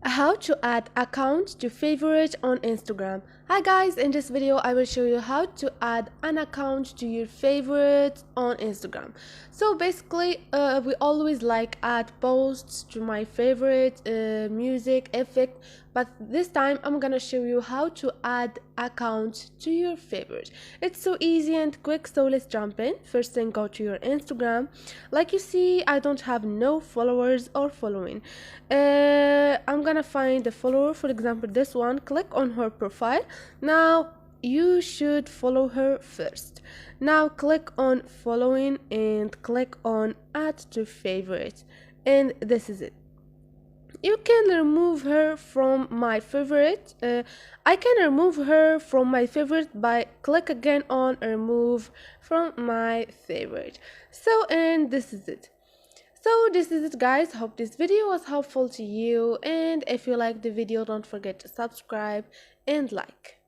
How to add account to favorite on Instagram. Hi guys, in this video I will show you how to add an account to your favorite on Instagram. So basically we always add posts to my favorite music effect, but this time I'm gonna show you how to add account to your favorite. It's so easy and quick, so let's jump in. First thing, go to your Instagram. Like you see, I don't have no followers or following. I'm gonna find the follower, for example this one. Click on her profile. Now you should follow her first. Now click on following and click on add to favorite, and this is it. You can remove her from my favorite. I can remove her from my favorite by click again on remove from my favorite. So, and this is it. So this is it guys, hope this video was helpful to you, and if you like the video don't forget to subscribe and like.